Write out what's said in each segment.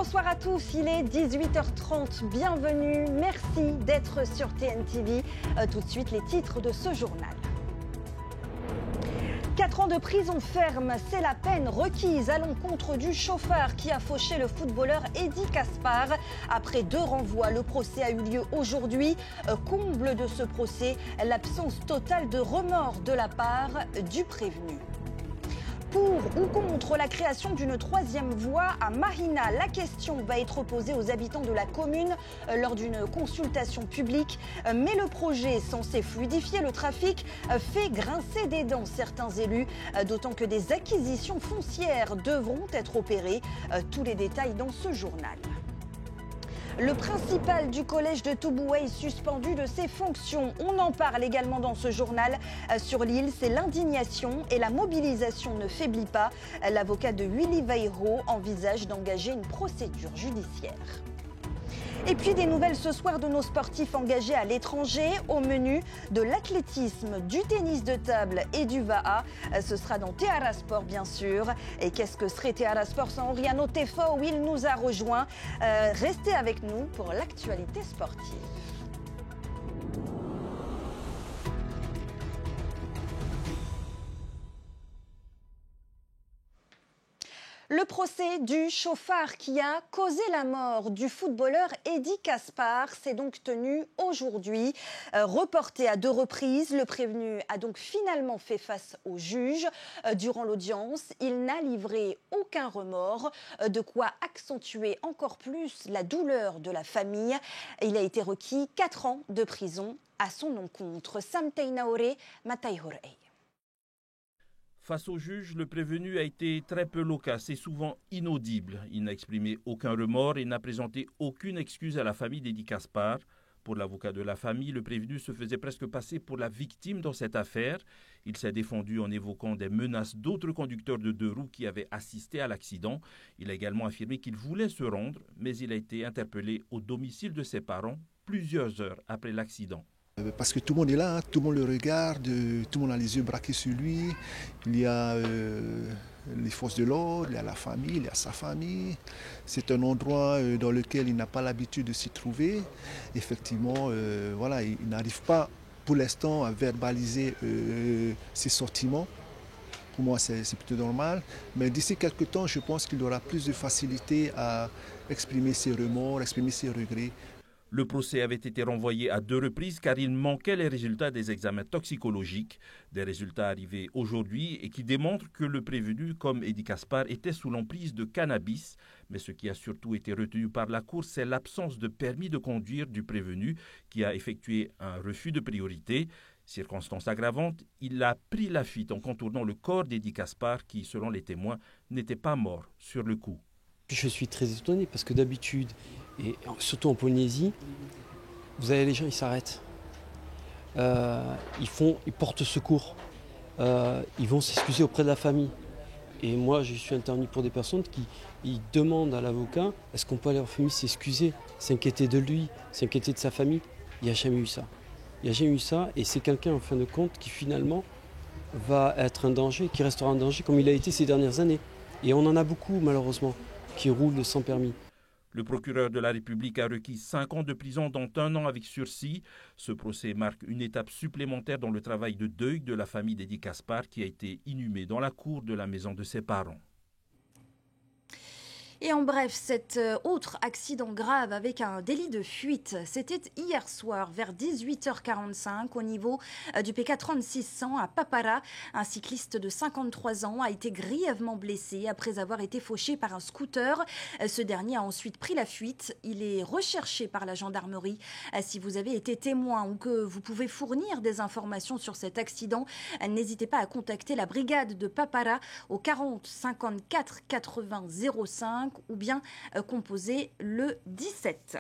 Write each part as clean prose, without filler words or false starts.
Bonsoir à tous, il est 18h30, bienvenue, merci d'être sur TNTV. Tout de suite les titres de ce journal. 4 ans de prison ferme, c'est la peine requise à l'encontre du chauffeur qui a fauché le footballeur Eddy Caspar. Après 2 renvois, le procès a eu lieu aujourd'hui. Comble de ce procès, l'absence totale de remords de la part du prévenu. Pour ou contre la création d'une 3e voie à Mahina, la question va être posée aux habitants de la commune lors d'une consultation publique. Mais le projet censé fluidifier le trafic fait grincer des dents certains élus, d'autant que des acquisitions foncières devront être opérées. Tous les détails dans ce journal. Le principal du collège de Touboué est suspendu de ses fonctions. On en parle également dans ce journal. Sur l'île, c'est l'indignation et la mobilisation ne faiblit pas. L'avocat de Willy Veiro envisage d'engager une procédure judiciaire. Et puis des nouvelles ce soir de nos sportifs engagés à l'étranger. Au menu de l'athlétisme, du tennis de table et du VAA. Ce sera dans Théara Sport bien sûr. Et qu'est-ce que serait Théara Sport sans Oriano Tefo où il nous a rejoint. Restez avec nous pour l'actualité sportive. Le procès du chauffard qui a causé la mort du footballeur Eddy Caspar s'est donc tenu aujourd'hui. Reporté à 2 reprises, le prévenu a donc finalement fait face au juge. Durant l'audience, il n'a livré aucun remords, de quoi accentuer encore plus la douleur de la famille. Il a été requis 4 ans de prison à son encontre. Samtei Naore, Matai Horei. Face au juge, le prévenu a été très peu loquace et souvent inaudible. Il n'a exprimé aucun remords et n'a présenté aucune excuse à la famille d'Eddy Caspar. Pour l'avocat de la famille, le prévenu se faisait presque passer pour la victime dans cette affaire. Il s'est défendu en évoquant des menaces d'autres conducteurs de 2 roues qui avaient assisté à l'accident. Il a également affirmé qu'il voulait se rendre, mais il a été interpellé au domicile de ses parents plusieurs heures après l'accident. Parce que tout le monde est là, tout le monde le regarde, tout le monde a les yeux braqués sur lui. Il y a les forces de l'ordre, il y a la famille, il y a sa famille. C'est un endroit dans lequel il n'a pas l'habitude de s'y trouver. Effectivement, voilà, il n'arrive pas pour l'instant à verbaliser ses sentiments. Pour moi, c'est plutôt normal. Mais d'ici quelques temps, je pense qu'il aura plus de facilité à exprimer ses remords, exprimer ses regrets. Le procès avait été renvoyé à 2 reprises car il manquait les résultats des examens toxicologiques, des résultats arrivés aujourd'hui et qui démontrent que le prévenu, comme Eddy Caspar, était sous l'emprise de cannabis. Mais ce qui a surtout été retenu par la Cour, c'est l'absence de permis de conduire du prévenu qui a effectué un refus de priorité. Circonstance aggravante, il a pris la fuite en contournant le corps d'Eddy Caspar qui, selon les témoins, n'était pas mort sur le coup. Je suis très étonné parce que d'habitude, et surtout en Polynésie, vous avez les gens, ils s'arrêtent. Ils portent secours. Ils vont s'excuser auprès de la famille. Et moi, je suis intervenu pour des personnes qui demandent à l'avocat, est-ce qu'on peut aller en famille s'excuser, s'inquiéter de lui, s'inquiéter de sa famille. Il n'y a jamais eu ça. Il n'y a jamais eu ça. Et c'est quelqu'un, en fin de compte, qui finalement va être un danger, qui restera un danger comme il a été ces dernières années. Et on en a beaucoup, malheureusement, qui roulent sans permis. Le procureur de la République a requis 5 ans de prison, dont 1 an avec sursis. Ce procès marque une étape supplémentaire dans le travail de deuil de la famille d'Eddy Caspar qui a été inhumée dans la cour de la maison de ses parents. Et en bref, cet autre accident grave avec un délit de fuite, c'était hier soir vers 18h45 au niveau du PK 3600 à Papara. Un cycliste de 53 ans a été grièvement blessé après avoir été fauché par un scooter. Ce dernier a ensuite pris la fuite. Il est recherché par la gendarmerie. Si vous avez été témoin ou que vous pouvez fournir des informations sur cet accident, n'hésitez pas à contacter la brigade de Papara au 40 54 80 05 ou bien composer le 17.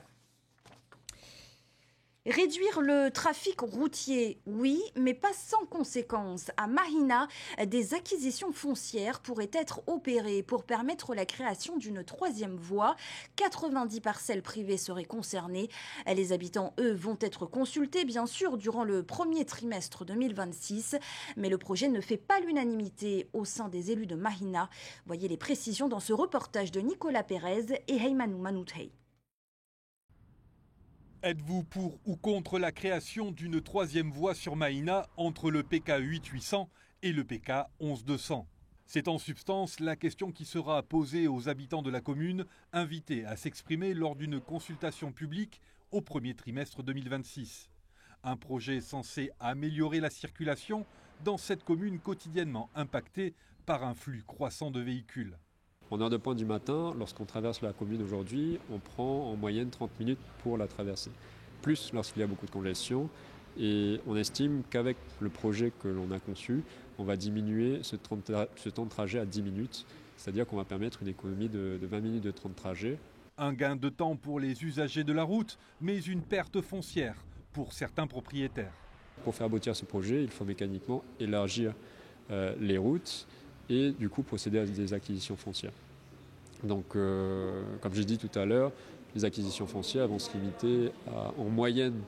Réduire le trafic routier, oui, mais pas sans conséquences. À Mahina, des acquisitions foncières pourraient être opérées pour permettre la création d'une troisième voie. 90 parcelles privées seraient concernées. Les habitants, eux, vont être consultés, bien sûr, durant le premier trimestre 2026. Mais le projet ne fait pas l'unanimité au sein des élus de Mahina. Voyez les précisions dans ce reportage de Nicolas Pérez et Heymanou Manouthei. Êtes-vous pour ou contre la création d'une troisième voie sur Mahina entre le PK 8800 et le PK 11200 ? C'est en substance la question qui sera posée aux habitants de la commune, invités à s'exprimer lors d'une consultation publique au premier trimestre 2026. Un projet censé améliorer la circulation dans cette commune quotidiennement impactée par un flux croissant de véhicules. En heure de pointe du matin, lorsqu'on traverse la commune aujourd'hui, on prend en moyenne 30 minutes pour la traverser. Plus lorsqu'il y a beaucoup de congestion. Et on estime qu'avec le projet que l'on a conçu, on va diminuer ce temps de trajet à 10 minutes. C'est-à-dire qu'on va permettre une économie de 20 minutes de temps de trajet. Un gain de temps pour les usagers de la route, mais une perte foncière pour certains propriétaires. Pour faire aboutir ce projet, il faut mécaniquement élargir les routes et du coup procéder à des acquisitions foncières. Donc, comme j'ai dit tout à l'heure, les acquisitions foncières vont se limiter en moyenne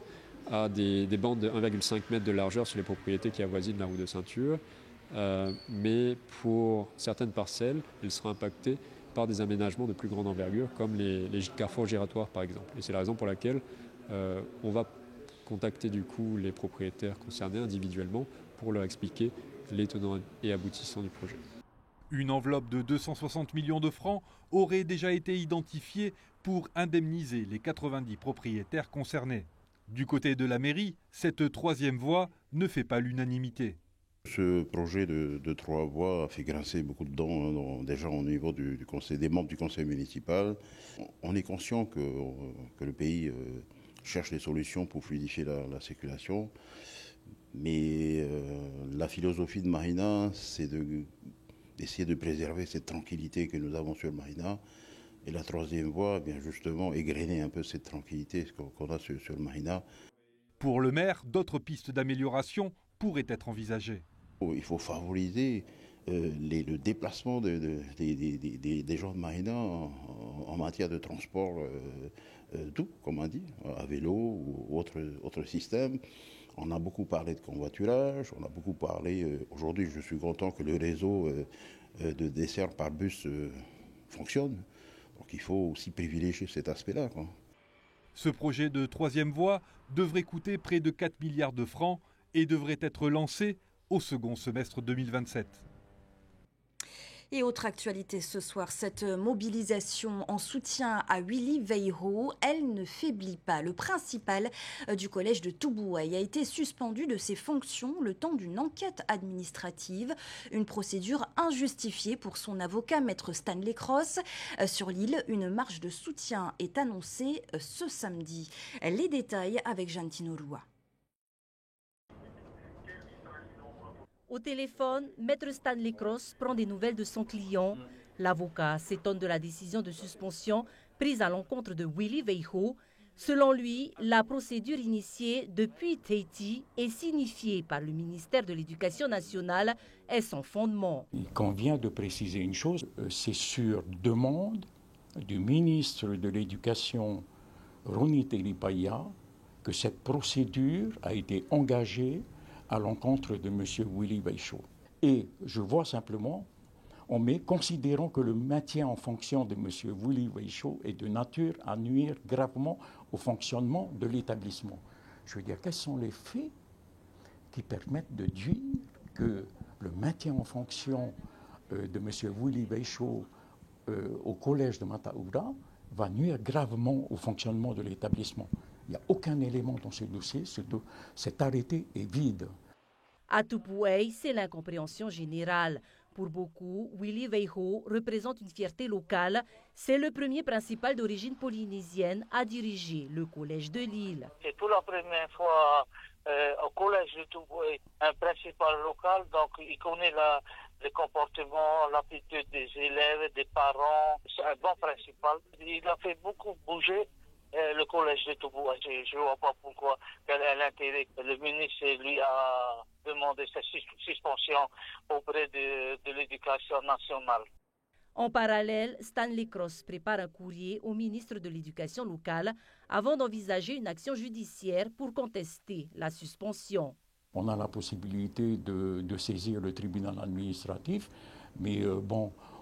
à des bandes de 1,5 m de largeur sur les propriétés qui avoisinent la route de ceinture. Mais pour certaines parcelles, elles seront impactées par des aménagements de plus grande envergure, comme les carrefours giratoires par exemple. Et c'est la raison pour laquelle on va contacter du coup les propriétaires concernés individuellement pour leur expliquer les tenants et aboutissants du projet. Une enveloppe de 260 millions de francs aurait déjà été identifiée pour indemniser les 90 propriétaires concernés. Du côté de la mairie, cette troisième voie ne fait pas l'unanimité. Ce projet de 3 voies a fait grincer beaucoup de dents déjà au niveau des membres du conseil municipal. On est conscient que le pays cherche des solutions pour fluidifier la circulation. Mais la philosophie de Mahina, c'est d'essayer de préserver cette tranquillité que nous avons sur Mahina. Et la troisième voie, bien justement, égrener un peu cette tranquillité qu'on a sur Mahina. Pour le maire, d'autres pistes d'amélioration pourraient être envisagées. Il faut favoriser le déplacement des gens de Mahina en matière de transport doux, comme on dit, à vélo ou autre système. On a beaucoup parlé de convoiturage, on a beaucoup parlé, aujourd'hui je suis content que le réseau de dessert par bus fonctionne. Donc il faut aussi privilégier cet aspect-là, quoi. Ce projet de troisième voie devrait coûter près de 4 milliards de francs et devrait être lancé au second semestre 2027. Et autre actualité ce soir, cette mobilisation en soutien à Willy Weiho, elle ne faiblit pas. Le principal du collège de Toubouaï a été suspendu de ses fonctions le temps d'une enquête administrative. Une procédure injustifiée pour son avocat, maître Stanley Cross. Sur l'île, une marche de soutien est annoncée ce samedi. Les détails avec Jeanne Tinoloua. Au téléphone, maître Stanley Cross prend des nouvelles de son client. L'avocat s'étonne de la décision de suspension prise à l'encontre de Willy Weiho. Selon lui, la procédure initiée depuis Tahiti et signifiée par le ministère de l'Éducation nationale est sans fondement. Il convient de préciser une chose, c'est sur demande du ministre de l'Éducation, Ronit Telipaya, que cette procédure a été engagée à l'encontre de M. Willy Weiho. Et je vois simplement, considérant que le maintien en fonction de M. Willy Weiho est de nature à nuire gravement au fonctionnement de l'établissement. Je veux dire, quels sont les faits qui permettent de dire que le maintien en fonction de M. Willy Weiho au collège de Mataoura va nuire gravement au fonctionnement de l'établissement? Il n'y a aucun élément dans ce dossier, cet arrêté est vide. À Toubouaï, c'est l'incompréhension générale. Pour beaucoup, Willy Weiho représente une fierté locale. C'est le premier principal d'origine polynésienne à diriger le collège de l'île. C'est pour la première fois au collège de Toubouaï, un principal local, donc il connaît le comportement, l'aptitude des élèves, des parents. C'est un bon principal. Il a fait beaucoup bouger le collège de Toubou. Je ne vois pas pourquoi l'intérêt. Le ministre lui a demandé sa suspension auprès de l'éducation nationale. En parallèle, Stanley Cross prépare un courrier au ministre de l'Éducation locale avant d'envisager une action judiciaire pour contester la suspension. On a la possibilité de saisir le tribunal administratif, mais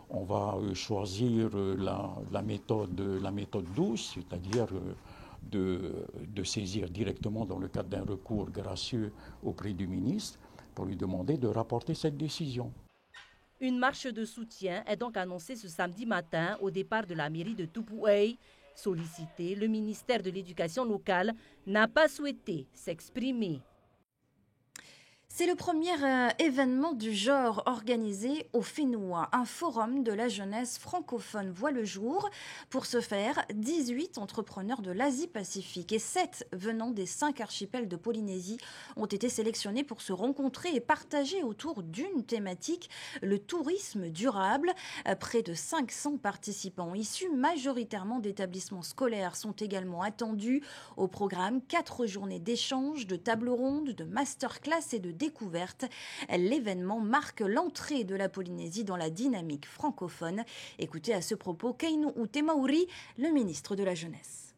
on va choisir la méthode douce, c'est-à-dire de saisir directement dans le cadre d'un recours gracieux auprès du ministre pour lui demander de rapporter cette décision. Une marche de soutien est donc annoncée ce samedi matin au départ de la mairie de Tupoué. Sollicité, le ministère de l'Éducation locale n'a pas souhaité s'exprimer. C'est le premier événement du genre organisé au Fénois. Un forum de la jeunesse francophone voit le jour. Pour ce faire, 18 entrepreneurs de l'Asie-Pacifique et 7 venant des 5 archipels de Polynésie ont été sélectionnés pour se rencontrer et partager autour d'une thématique, le tourisme durable. Près de 500 participants issus majoritairement d'établissements scolaires sont également attendus. Au programme, 4 journées d'échanges, de tables rondes, de masterclass et de découverte. L'événement marque l'entrée de la Polynésie dans la dynamique francophone. Écoutez à ce propos Keinu Utemauri, le ministre de la Jeunesse.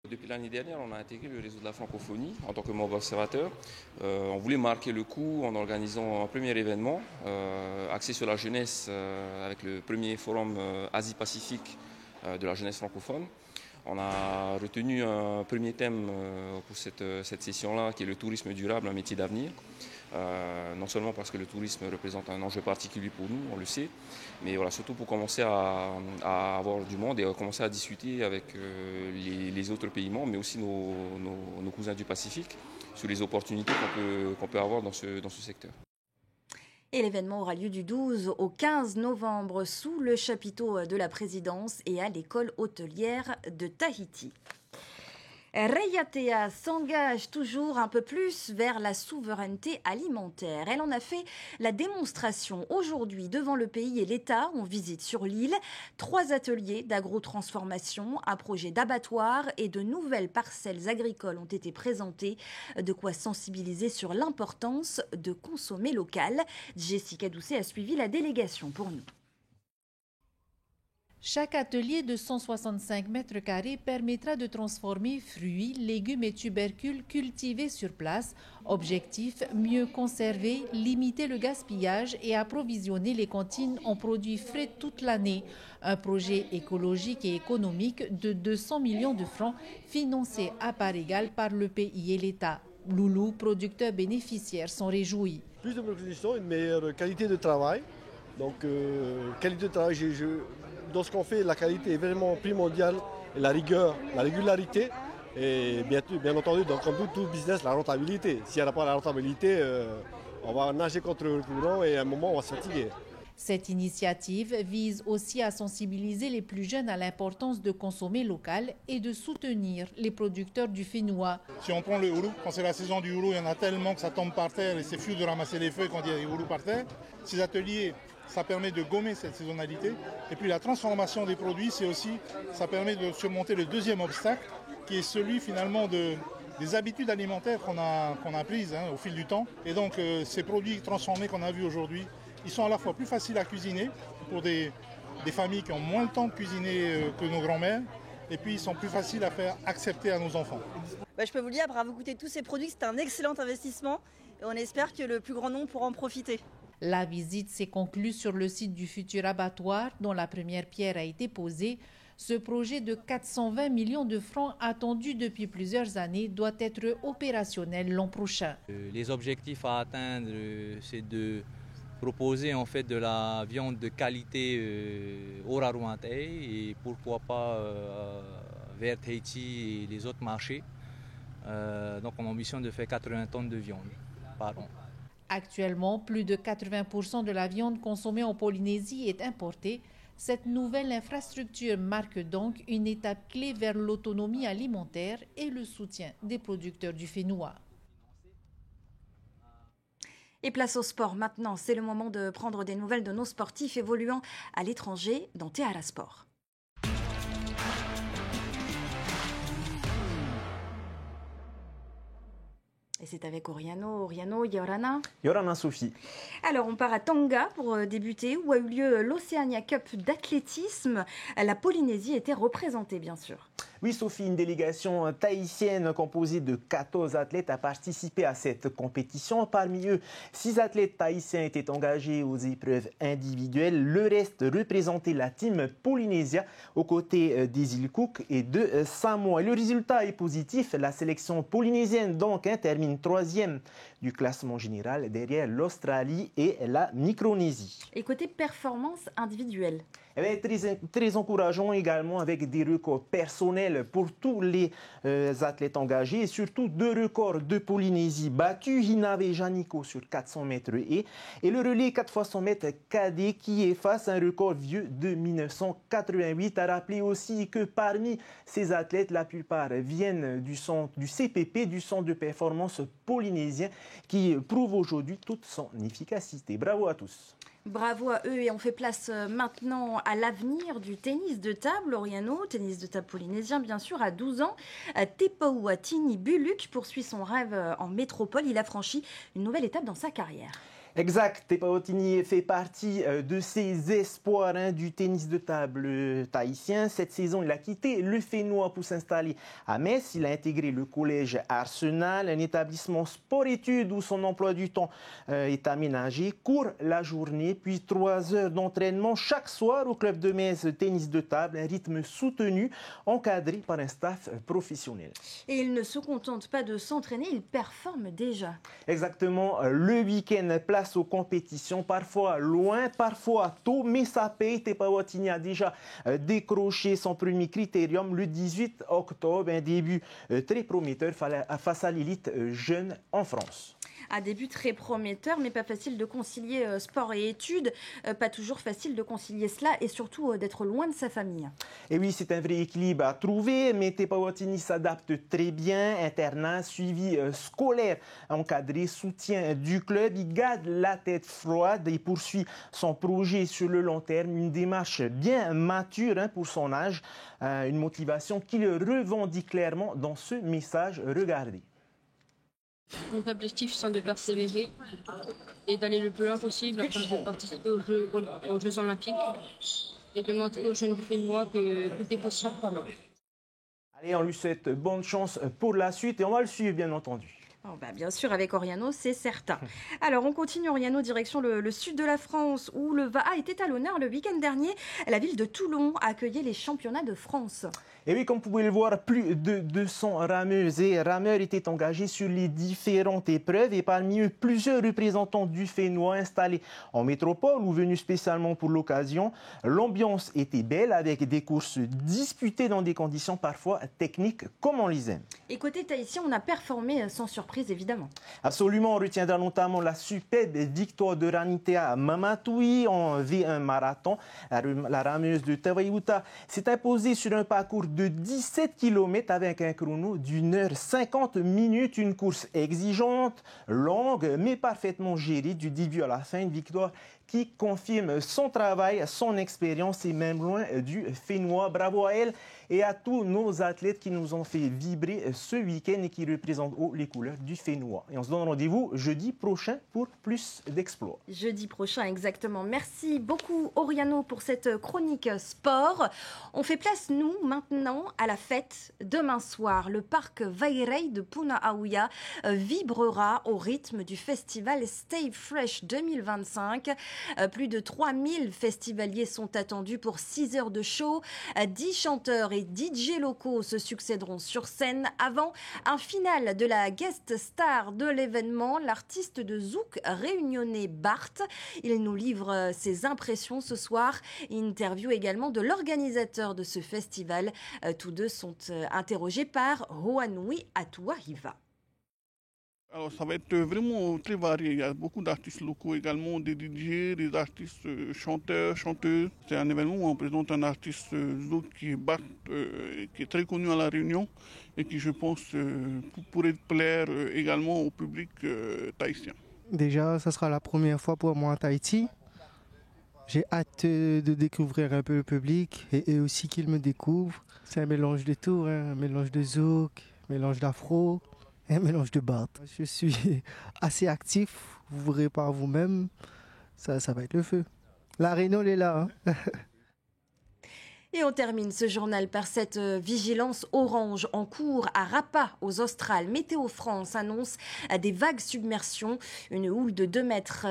Depuis l'année dernière, on a intégré le réseau de la francophonie en tant que membre observateur. On voulait marquer le coup en organisant un premier événement axé sur la jeunesse avec le premier forum Asie-Pacifique de la jeunesse francophone. On a retenu un premier thème pour cette session-là qui est le tourisme durable, un métier d'avenir. Non seulement parce que le tourisme représente un enjeu particulier pour nous, on le sait, mais voilà, surtout pour commencer à avoir du monde et à commencer à discuter avec les autres pays membres, mais aussi nos cousins du Pacifique, sur les opportunités qu'on peut avoir dans ce secteur. Et l'événement aura lieu du 12 au 15 novembre sous le chapiteau de la présidence et à l'école hôtelière de Tahiti. Reiatea s'engage toujours un peu plus vers la souveraineté alimentaire. Elle en a fait la démonstration aujourd'hui devant le pays et l'État en visite sur l'île. 3 ateliers d'agrotransformation, un projet d'abattoir et de nouvelles parcelles agricoles ont été présentés. De quoi sensibiliser sur l'importance de consommer local. Jessica Doucet a suivi la délégation pour nous. Chaque atelier de 165 mètres carrés permettra de transformer fruits, légumes et tubercules cultivés sur place. Objectif, mieux conserver, limiter le gaspillage et approvisionner les cantines en produits frais toute l'année. Un projet écologique et économique de 200 millions de francs financé à part égale par le pays et l'État. Loulou, producteurs bénéficiaires, sont réjouis. Plus de production, une meilleure qualité de travail. Donc, qualité de travail, dans ce qu'on fait, la qualité est vraiment primordiale, et la rigueur, la régularité et bien entendu, dans tout business, la rentabilité. S'il n'y a pas la rentabilité, on va nager contre le courant et à un moment, on va se fatiguer. Cette initiative vise aussi à sensibiliser les plus jeunes à l'importance de consommer local et de soutenir les producteurs du Fénois. Si on prend le houlou, quand c'est la saison du houlou, il y en a tellement que ça tombe par terre et c'est fou de ramasser les feuilles quand il y a des houlous par terre. Ces ateliers, ça permet de gommer cette saisonnalité. Et puis la transformation des produits, ça permet de surmonter le deuxième obstacle, qui est celui finalement des habitudes alimentaires qu'on a prises au fil du temps. Et donc ces produits transformés qu'on a vus aujourd'hui, ils sont à la fois plus faciles à cuisiner pour des familles qui ont moins le temps de cuisiner que nos grands-mères. Et puis ils sont plus faciles à faire accepter à nos enfants. Je peux vous le dire, après avoir goûté tous ces produits, c'est un excellent investissement. Et on espère que le plus grand nombre pourra en profiter. La visite s'est conclue sur le site du futur abattoir dont la première pierre a été posée. Ce projet de 420 millions de francs attendu depuis plusieurs années doit être opérationnel l'an prochain. Les objectifs à atteindre, c'est de proposer en fait de la viande de qualité au Rarouantais et pourquoi pas vers Tahiti et les autres marchés. Donc on a ambition de faire 80 tonnes de viande par an. Actuellement, plus de 80% de la viande consommée en Polynésie est importée. Cette nouvelle infrastructure marque donc une étape clé vers l'autonomie alimentaire et le soutien des producteurs du Fénois. Et place au sport maintenant, c'est le moment de prendre des nouvelles de nos sportifs évoluant à l'étranger dans Tehara Sport. Et c'est avec Oriano. Oriano, Yorana. Yorana Sophie. Alors, on part à Tonga pour débuter, où a eu lieu l'Oceania Cup d'athlétisme. La Polynésie était représentée, bien sûr. Oui, Sophie, une délégation tahitienne composée de 14 athlètes a participé à cette compétition. Parmi eux, 6 athlètes tahitiens étaient engagés aux épreuves individuelles. Le reste représentait la team Polynésia aux côtés des îles Cook et de Samoa. Et le résultat est positif. La sélection polynésienne donc termine 3e du classement général derrière l'Australie et la Micronésie. Et côté performance individuelle? Très encourageant également avec des records personnels pour tous les athlètes engagés et surtout 2 records de Polynésie battus. Hinave Janiko sur 400 mètres et le relais 4x100 mètres cadet qui efface un record vieux de 1988. À rappeler aussi que parmi ces athlètes, la plupart viennent du CPP, du Centre de performance polynésien, qui prouve aujourd'hui toute son efficacité. Bravo à tous. Bravo à eux et on fait place maintenant à l'avenir du tennis de table. Oriano, tennis de table polynésien bien sûr, à 12 ans. Tepauatini Buluk poursuit son rêve en métropole. Il a franchi une nouvelle étape dans sa carrière. Exact, Tepauatini fait partie de ces espoirs du tennis de table tahitien. Cette saison, il a quitté le Fénois pour s'installer à Metz. Il a intégré le collège Arsenal, un établissement sport-études où son emploi du temps est aménagé. Court la journée, puis 3 heures d'entraînement chaque soir au club de Metz tennis de table. Un rythme soutenu, encadré par un staff professionnel. Et il ne se contente pas de s'entraîner, il performe déjà. Exactement, le week-end place aux compétitions, parfois loin, parfois tôt, mais ça paye. Tepauatini a déjà décroché son premier critérium le 18 octobre, un début très prometteur face à l'élite jeune en France. Un début très prometteur, mais pas facile de concilier sport et études, pas toujours facile de concilier cela et surtout d'être loin de sa famille. Et oui, c'est un vrai équilibre à trouver, mais Tepauatini s'adapte très bien. Internat, suivi scolaire, encadré, soutien du club. Il garde la tête froide et poursuit son projet sur le long terme. Une démarche bien mature pour son âge, une motivation qu'il revendique clairement dans ce message. Regardez. Mon objectif, c'est de persévérer et d'aller le plus loin possible afin de participer aux Jeux Olympiques et de montrer aux jeunes Fénois que tout est possible. Allez, on lui souhaite bonne chance pour la suite et on va le suivre, bien entendu. Oh bah bien sûr, avec Oriano, c'est certain. Alors, on continue, Oriano, direction le sud de la France, où le VAA était à l'honneur le week-end dernier. La ville de Toulon a accueilli les championnats de France. Et oui, comme vous pouvez le voir, plus de 200 rameuses et rameurs étaient engagés sur les différentes épreuves et parmi eux, plusieurs représentants du Fénois installés en métropole ou venus spécialement pour l'occasion. L'ambiance était belle avec des courses disputées dans des conditions parfois techniques comme on les aime. Et côté tahitien, on a performé sans surprise, évidemment. Absolument, on retiendra notamment la superbe victoire de Ranitea Mamatoui en V1 marathon. La rameuse de Tawaiuta s'est imposée sur un parcours de 17 km avec un chrono d'1h50 minutes. Une course exigeante, longue, mais parfaitement gérée du début à la fin. Une victoire qui confirme son travail, son expérience et même loin du Fénois. Bravo à elle et à tous nos athlètes qui nous ont fait vibrer ce week-end et qui représentent haut les couleurs du Fénois. Et on se donne rendez-vous jeudi prochain pour plus d'exploits. Jeudi prochain, exactement. Merci beaucoup, Oriano, pour cette chronique sport. On fait place, nous, maintenant, à la fête. Demain soir, le parc Vairei de Punaauia vibrera au rythme du festival Stay Fresh 2025. Plus de 3000 festivaliers sont attendus pour 6 heures de show. 10 chanteurs et DJ locaux se succéderont sur scène avant un final de la guest star de l'événement, l'artiste de zouk réunionnais Bart. Il nous livre ses impressions ce soir. Interview également de l'organisateur de ce festival. Tous deux sont interrogés par Hoanui Atuariva. Alors ça va être vraiment très varié. Il y a beaucoup d'artistes locaux également, des DJ, des artistes chanteurs, chanteuses. C'est un événement où on présente un artiste zouk qui est Bart, qui est très connu à La Réunion et qui, je pense, pourrait plaire également au public tahitien. Déjà, ça sera la première fois pour moi à Tahiti. J'ai hâte de découvrir un peu le public et eux aussi qu'ils me découvrent. C'est un mélange de tout, un mélange de zouk, un mélange d'afro. et un mélange de Bart. Je suis assez actif, vous verrez par vous-même, ça va être le feu. La rénole est là. Hein. Et on termine ce journal par cette vigilance orange en cours à Rapa, aux Australes. Météo France annonce des vagues submersions. Une houle de 2,5 mètres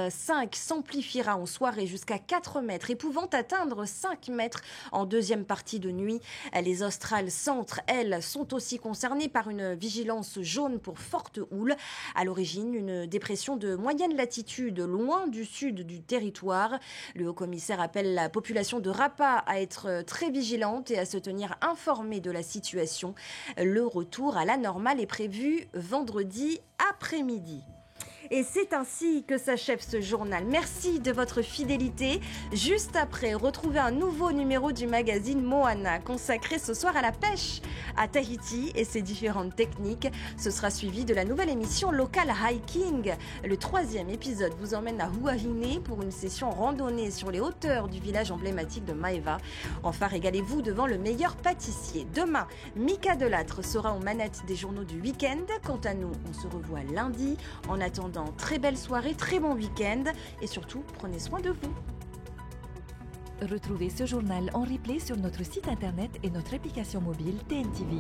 s'amplifiera en soirée jusqu'à 4 mètres et pouvant atteindre 5 mètres en deuxième partie de nuit. Les Australes centre, elles, sont aussi concernées par une vigilance jaune pour forte houle. À l'origine, une dépression de moyenne latitude loin du sud du territoire. Le haut-commissaire appelle la population de Rapa à être très vigilante et à se tenir informée de la situation. Le retour à la normale est prévu vendredi après-midi. Et c'est ainsi que s'achève ce journal. Merci de votre fidélité. Juste après, retrouvez un nouveau numéro du magazine Moana, consacré ce soir à la pêche à Tahiti et ses différentes techniques. Ce sera suivi de la nouvelle émission Local Hiking. Le 3e épisode vous emmène à Huahine pour une session randonnée sur les hauteurs du village emblématique de Maeva. Enfin, régalez-vous devant le meilleur pâtissier. Demain, Mika Delattre sera aux manettes des journaux du week-end. Quant à nous, on se revoit lundi. En attendant, très belle soirée, très bon week-end et surtout, prenez soin de vous. Retrouvez ce journal en replay sur notre site internet et notre application mobile TNTV.